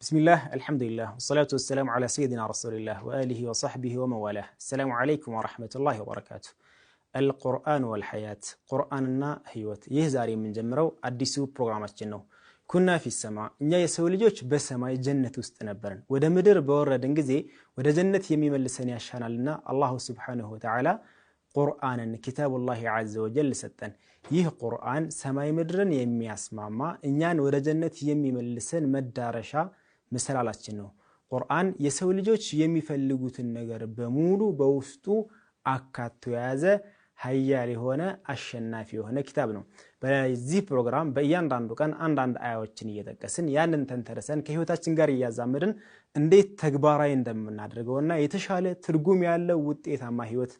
بسم الله الحمد لله والصلاة والسلام على سيدنا رسول الله وآله وصحبه ومن والاه. السلام عليكم ورحمة الله وبركاته. القرآن والحياة قرآننا هيوت يهزاري من جمرو أديسو برنامجنا كنا في السماء إني يسولجوش بسماء جنة استنبرن وده مدر بورد إنجزي وده جنة يميم اللسان يشان لنا الله سبحانه وتعالى قرآن كتاب الله عز وجل ستن يه قرآن سماء مدرن يمي أسماء ما إنيان وده جنة يميم اللسان مدارشا مثالاችን ነው ቁርአን የሰው ልጆች የሚፈልጉትን ነገር በሙሉ በውስጡ አካቶ ያዘ ኃያል የሆነ አሸናፊ የሆነ ኪታብ ነው። በዚህ ፕሮግራም በእያንዳንዱ ቀን አንዳንድ አያዎችን እየተጠቀስን ያንን ተንተረሰን ከህይወታችን ጋር እያዛመድን እንዴት ተግባራዊ እንደምናደርገውና የተሻለ ትርጉም ያለው ውጤታማ ህይወት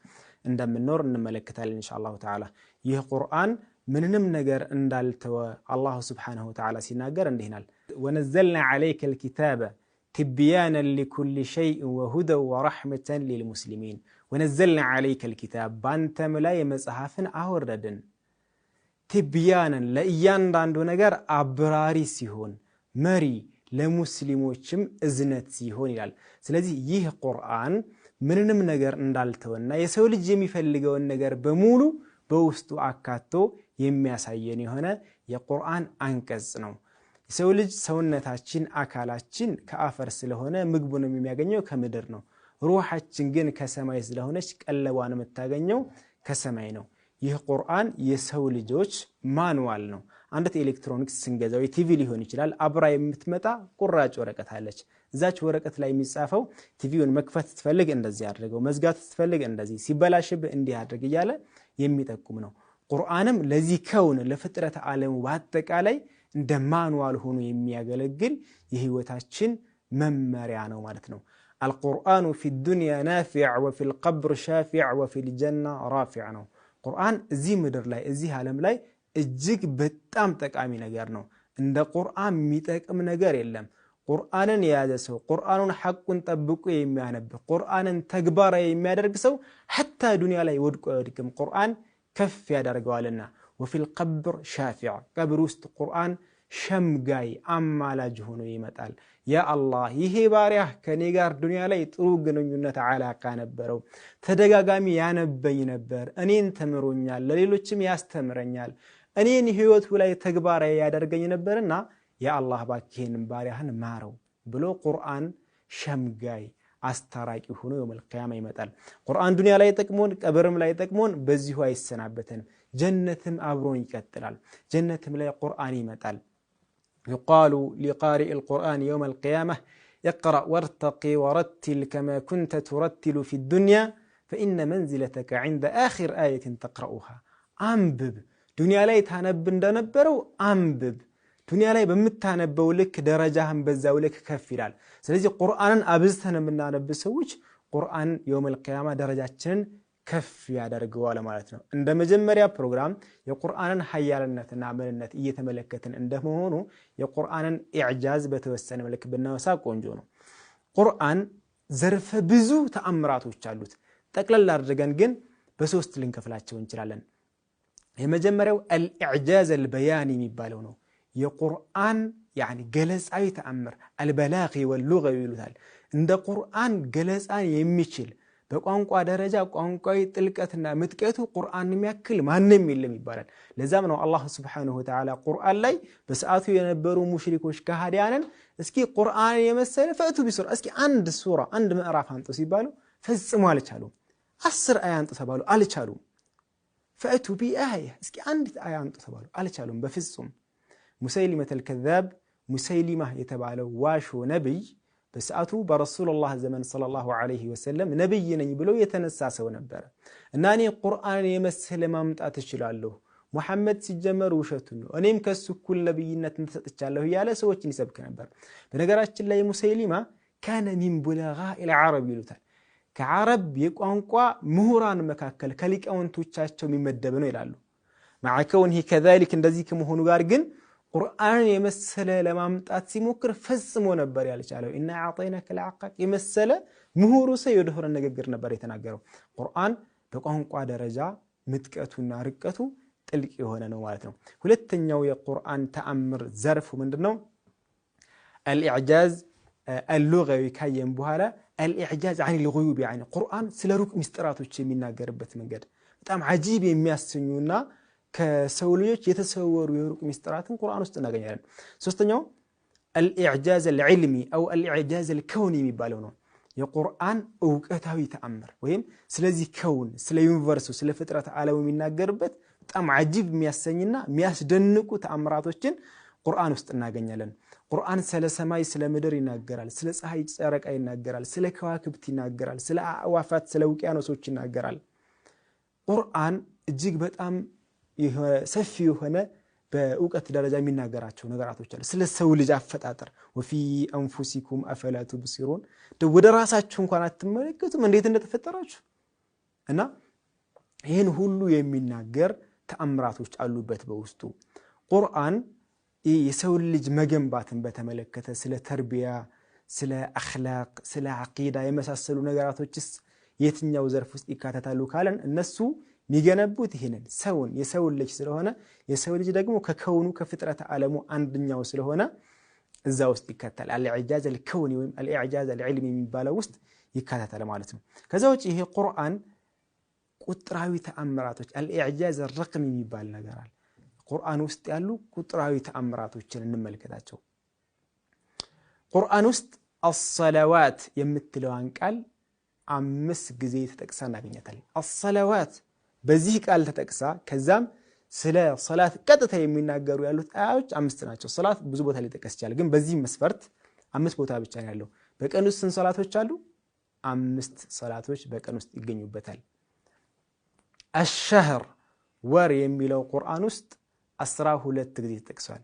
እንደምንኖር እንመለከታለን ኢንሻአላሁ ተዓላ። ይህ ቁርአን ምንንም ነገር እንዳልተወ አላህ Subhanahu Wa Ta'ala ሲናገር እንዲህ ይላል ونزلنا عليك الكتاب تبيانا لكل شيء وهدى ورحمة للمسلمين ونزلنا عليك الكتاب بانتم لا يمصحفن አወረድን تبيانا ለእያንዳንዱ ነገር አብራሪ ሲሆን መሪ ለሙስሊሞችም እዝነት ሲሆን ይላል። ስለዚህ ይህ ቁርአን ምንንም ነገር እንዳልተወና የሰው ልጅ የሚፈልገውን ነገር በሙሉ በውስጡ አካቶ የሚያሳየን የሆነ የቁርአን አንቀጽ ነው። የሰው ልጅ ሰውነታችን አካላችን ከአፈር ስለሆነ ምግቡን የሚያገኘው ከምድር ነው። ሩሃችን ግን ከሰማይ ስለሆነች ቀለቧን የምታገኘው ከሰማይ ነው። ይህ ቁርአን የሰው ልጆች ማንዋል ነው። አንድ ኤሌክትሮኒክስ ስንገዛው ቲቪ ሊሆን ይችላል አብራ የምትመጣ ቁራጭ ወረቀት አለች። እዛች ወረቀት ላይ የሚጻፈው ቲቪውን መክፈት ስትፈልግ እንደዚህ አድርገው መዝጋት ስትፈልግ እንደዚህ ሲበላሽብ እንዲህ አድርግ እያለ የሚጠቁም ነው። ቁርአንም ለዚህ ከውን ለፍጥረት ዓለም በአጠቃላይ እንደ ማንዋል ሆኖ የሚያገለግል የህይወታችን መመሪያ ነው ማለት ነው። القرآن في الدنيا نافع وفي القبر شافع وفي الجنة رافع ነው። ቁርአን እዚህ ምድር ላይ እዚህ ዓለም ላይ እጅግ በጣም ጠቃሚ ነገር ነው። እንደ ቁርአን የሚጠቅም ነገር የለም። ቁርአንን የያዘ ሰው ቁርአኑን ሐቁን ጠብቆ የሚያነብ ቁርአንን ተግባራዊ የሚያደርግ ሰው حتى ዱንያ ላይ ወድቆ አይወድቅም። ቁርአን ከፍ ያደርገዋልና وفي القبر شافع ቀብር ውስጥ ቁርአን ሸምጋይ አማላጅ ሆኖ ይመጣል። ያ አላህ ይሄ ባሪያህ ከኔ ጋር ዱንያ ላይ ጥሩ ግንኙነት አላቃ ነበረው ተደጋጋሚ ያነበኝ ነበር እኔን ተምሮኛል ለሌሎችም ያስተምረኛል እኔን ህይወቱ ላይ ተግባራዊ ያደርገኝ ነበርና ያ አላህ ባክህን ባሪያህን ማረው ብሎ ቁርአን ሸምጋይ አስተራቂ ሆኖ የውመል ቂያማ ይመጣል። ቁርአን ዱንያ ላይ ተጠቅሞን ቀብርም ላይ ተጠቅሞን በዚሁ አይሰናበተን ጀነትም አብሮን ይቀጥላል። ጀነትም ላይ ቁርአን ይመጣል። يقال لقارئ القرآن يوم القيامة اقرأ وارتقي ورتل كما كنت ترتل في الدنيا فإن منزلتك عند آخر آية تقرأها أنبب دنيا ላይ ታነብ እንደነበረው አንብብ ዱንያ ላይ በመታነበው ልክ ደረጃህን በዛው ልክ ከፍ ይላል። ስለዚህ ቁርአንን አብዝተን የምናነብ ሰዎች ቁርአን የውመል ቂያማ ደረጃችንን ከፍ ያደርገዋል ማለት ነው። እንደ መጀመሪያ ፕሮግራም የቁርአንን ኃያልነትና ምንነት እየተመለከትን እንደሆኑ የቁርአንን ኢዕጃዝ በተወሰነ መልክ ብናወሳ ቆንጆ ነው። ቁርአን ዘርፈ ብዙ ተአምራቶች አሉት። ጠቅለል አድርገን ግን በሶስት ልንከፍላቸው እንችላለን። የመጀመሪያው አልኢዕጃዝ አልበያኒ የሚባለው ነው። የቁርአን يعني ገለጻዊ ተአምር አልበላጊ ወልሉጋዊ ይሉታል። እንደ ቁርአን ገለጻን የሚችል በቋንቋ ደረጃ ቋንቋዊ ጥልቀትና ምጥቀቱ ቁርአን የሚያክል ማንም የለም ይባላል። ለዛም ነው አላህ Subhanahu Wa Ta'ala ቁርአን ላይ በሰዓቱ የነበሩ ሙሽሪኮች ከሃዲያንን እስኪ ቁርአን የመሰለ ፈቱ ቢሱራ እስኪ አንድ ሱራ አንድ ምዕራፍ አንጡ ሲባሉ ፈጽሞ አልቻሉም። 10 አያ አንጡ ተባሉ አልቻሉም። ፈቱ ቢአያ እስኪ አንድ አያ አንጡ ተባሉ አልቻሉም በፍጹም። ሙሰይሊመህ አልከዛብ ሙሰይሊማህ የተባለው ዋሾ ነብይ በሰዓቱ በረሱላህ ዘመን ሰለላሁ ዐለይሂ ወሰለም ነብይ ነኝ ብሎ የተነሳ ሰው ነበር እና እኔ ቁርአን የመሰለ ማምጣት እችላለሁ ሙሐመድ ሲጀመር ውሸቱ ነው እኔም ከሱ እኩል ነብይነት ተሰጥቻለሁ ያለ ሰዎችን ይሰብክ ነበር። በነገራችን ላይ ሙሰይሊማ ካነ ሚን ቡላጋኢ العرب ይሉታል ከዓረብ የቋንቋ ምሁራን መካከል ከሊቃውንቶቻቸው የሚመደብ ነው ይላሉ። مع كونه كذلك እንደዚህ ከመሆኑ ጋር ግን ቁርአን የመሰለ ለማምጣት ሲሞክር ፈጽሞ ነበር ያልቻለው። ኢና አዕጠይናከ ለዐቃቅ የመሰለ ምሁሩ ሰው የደፈረ ንግግር ነበር የተናገረው። ቁርአን በቋንቋ ደረጃ ምጥቀቱና ርቀቱ ጥልቅ የሆነ ነው ማለት ነው። ሁለተኛው የቁርአን ተአምር ዘርፉ ምንድነው? الإعجاز اللغوي ካየን በኋላ الإعجاز عن الغيوب يعني ቁርአን ስለ ሩቅ ሚስጥራቶች የሚናገርበት መንገድ በጣም عجيب የሚያሰኙና ከሰው ልጆች የተሰወሩ የሩቅ ሚስጥራትን ቁርአን ውስጥ እናገኛለን ሶስተኛው الإعجاز العلمي أو الإعجاز الكوني የሚባለው ነው የቁርአን ዕውቀታዊ ተአምር ወይም ስለዚህ ከውን ስለ ዩኒቨርሱ ስለ ፍጥረት ዓለም የሚናገርበት በጣም عجيب የሚያሰኝና የሚያስደንቁ ተአምራቶችን ቁርአን ውስጥ እናገኛለን ቁርአን ስለ ሰማይ ስለ ምድር ይናገራል ስለ ፀሐይ ጨረቃ ይናገራል ስለ ከዋክብት ይናገራል ስለ አዕዋፋት ስለ ውቅያኖሶች ይናገራል ቁርአን እጅግ በጣም ሰፊ የሆነ በእውቀት ደረጃ የሚናገራቸው ነገራቶች አሉ ስለ ሰው ልጅ አፈጣጠር وفي انفسكم افلا تبصرون ወደ ራሳችሁ እንኳን አትመለከቱም እንዴት እንደተፈጠራችሁ እና ይሄን ሁሉ የሚናገር ተአምራቶች አሉበት በውስጡ ቁርአን የሰው ልጅ መገንባትን በተመለከተ ስለ ተርቢያ ስለ አኽላቅ ስለ አቂዳ የመሳሰሉ ነገራቶችስ የትኛው ዘርፍ ውስጥ ይካተታሉ ካለን እነሱ ሚገነቡት ይሄንን ሰውን የሰው ልጅ ስለሆነ የሰው ልጅ ደግሞ ከከውኑ ከፍጥረት ዓለሙ አንደኛው ስለሆነ እዛ ውስጥ ይካተታል الإعجاز الكوني ወይም الإعجاز العلمي የሚባለው ውስጥ ይካተታል ማለት ነው ከዛ ውጪ ይሄ ቁርአን ቁጥራዊ ተአምራቶች الإعجاز الرقمي የሚባል ነገር አለ ቁርአን ውስጥ ያሉ ቁጥራዊ ተአምራቶችን እንመልከታቸው ቁርአን ውስጥ الصلوات የምትለዋን ቃል 5 ጊዜ ተጠቅሳ እናገኛታለን الصلوات በዚህ ቃል ተጠቅሳ ከዛም ስለ ሶላት ቀጥታ የሚናገሩ ያሉት አያዎች 5 ናቸው ሶላት ብዙ ቦታ ላይ ተጠቅስ ይችላል ግን በዚህ መስፈርት 5 ቦታ ብቻ ነው ያለው በቀን ውስጥ ስንት ሶላቶች አሉ 5 ሶላቶች በቀን ውስጥ ይገኙበታል الشهر ወር የሚለው ቁርአን ውስጥ 12 ጊዜ ተጠቅሷል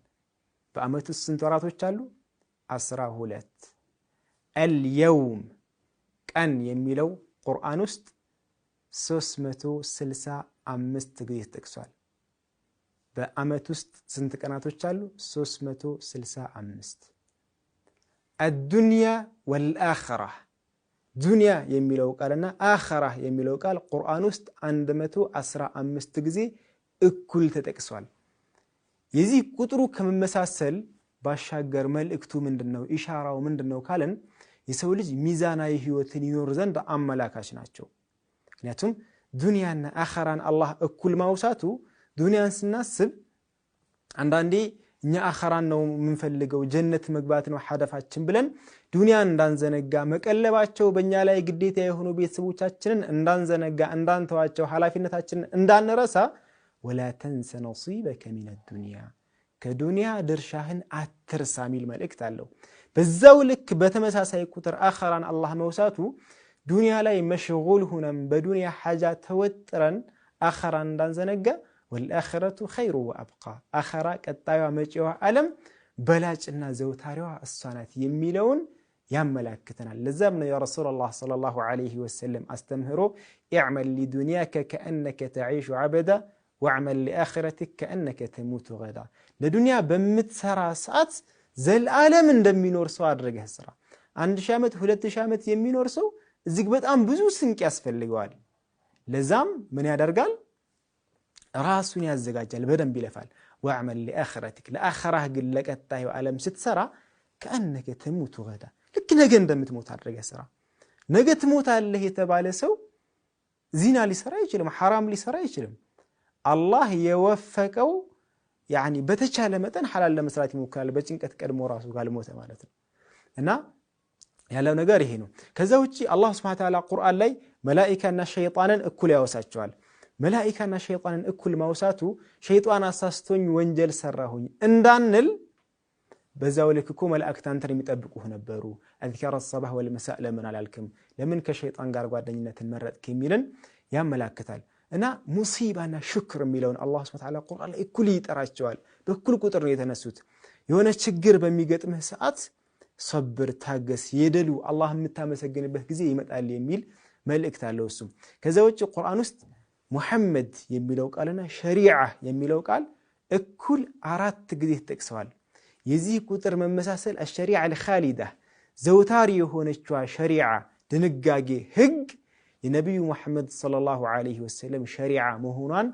በአመት ውስጥ ስንት ወራቶች አሉ 12 اليوم ቀን የሚለው ቁርአን ውስጥ 365 ጊዜ ተጠቅሷል በአመት ውስጥ ስንት ቀናቶች አሉ 365 الدنيا والآخرة ዱንያ የሚለው ቃልና አኺራ የሚለው ቃል ቁርአን ውስጥ 115 ጊዜ እኩል ተጠቅሷል የዚህ ቁጥሩ ከመመሳሰል ባሻገር መልእክቱ ምንድነው ኢሻራው ምንድነው ካለን የሰው ልጅ ሚዛናዊ ህይወትን ይኖር ዘንድ አመላካች ናቸው ምክንያቱም ዱንያና አኺራን አላህ እኩል ማውሳቱ ዱንያን ስናስብ አንዳንዴ እኛ አኺራን ነው የምንፈልገው ጀነት መግባት ነው ሐደፋችን ብለን ዱንያን እንዳንዘነጋ መቀለባቸው በእኛ ላይ ግዴታ የሆኑ ቤተሰቦቻችንን እንዳንዘነጋ እንዳንተዋቸው ሐላፊነታችንን እንዳንረሳ ولا تنس نصيبك من الدنيا ከዱንያ ድርሻህን አትርሳ ሚል መልእክት አለው በዛው ልክ በተመሳሳይ ቁጥር አኺራን አላህ መውሳቱ ዱንያ ላይ መሽጉል ሆነን በዱንያ ሐጃ ተወጥረን አኺራን እንዳንዘነጋ والآخرة خير وأبقى آخرة ቀጣዩ መጪው ዓለም በላጭና ዘውታሪዋ እሷናት የሚለውን ያመላክተናል ለዛም ነው ያ ረሱላህ ሰለላሁ ዐለይሂ ወሰለም አስተምህሮ اعمل لدنياك كأنك تعيش عبدا واعمل لآخرتك كأنك تموت غدا ለዱንያ በምትሰራ ሰዓት ዘላለም እንደሚኖር ሰው አድርገህ ስራ 1000 ዓመት 2000 ዓመት የሚኖር ሰው እዚህ በጣም ብዙ ስንቅ ያስፈልገዋል ለዛም ምን ያደርጋል ራሱን ያዘጋጃል በደንብ ይለፋል واعمل لآخرتك لآخرة ግን ለቀጣዩ ዓለም ስትሰራ كأنك تموت غدا ልክ ነገ እንደምትሞት አድርገህ ስራ ነገ ትሞታለህ የተባለ ሰው ዚና ሊሰራ ይችላል حرام ሊሰራ ይችላል አላህ የወፈቀው يعني በተቻለ መጠን ሐላል ለመስራት ይሞክራል በጭንቀት ቀድሞ ራሱ ካልሞተ ማለት ነው እና ያለው ነገር ይሄ ነው ከዛ ውጪ አላህ Subhanahu Wa Ta'ala ቁርአን ላይ መላእክትና ሸይጣንን እኩል ያወሳቸዋል መላእክትና ሸይጣንን እኩል ማውሳቱ ሸይጣን አሳስቶኝ ወንጀል ሰራሁኝ እንዳንል በዛው ልክ እኮ መላእክት አንተን የሚጠብቁህ ነበሩ አዝካረ الصباح والمساء ለምን አላልክም ለምን ከሸይጣን ጋር ጓደኝነትን መረጥክ የሚልን ያመላክታል እና ሙሲባና ሽክር የሚለውን አላህ Subhanahu Wa Ta'ala ቁርአን ላይ እኩል ይጠራቸዋል በእኩል ቁጥር ነው የተነሱት የሆነ ችግር በሚገጥምህ ሰዓት صبر ታገስ የደሉ አላህ የምታመሰግንበት ጊዜ ይመጣል የሚል መልእክት አለው እሱ ከዛ ውጪ ቁርአን ውስጥ ሙሐመድ የሚለው ቃልና ሸሪዓ የሚለው ቃል እኩል 4 ጊዜ ተጠቅሰዋል የዚህ ቁጥር መመሳሰል الشريعه الخالده ዘውታሪ የሆነችዋ ሸሪዓ ድንጋጌ ህግ የነብዩ መሐመድ ሰለላሁ ዐለይሂ ወሰለም ሸሪዓ መሆኗን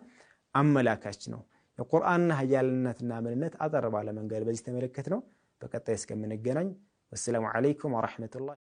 አመላካች ነው የቁርአንና ሀያልነትና ምንነት አጠር ባለ መንገድ በዚህ ተመለከት ነው በቀጣይ እስከምንገናኝ ወሰላሙ ዓለይኩም ወረሕመቱላህ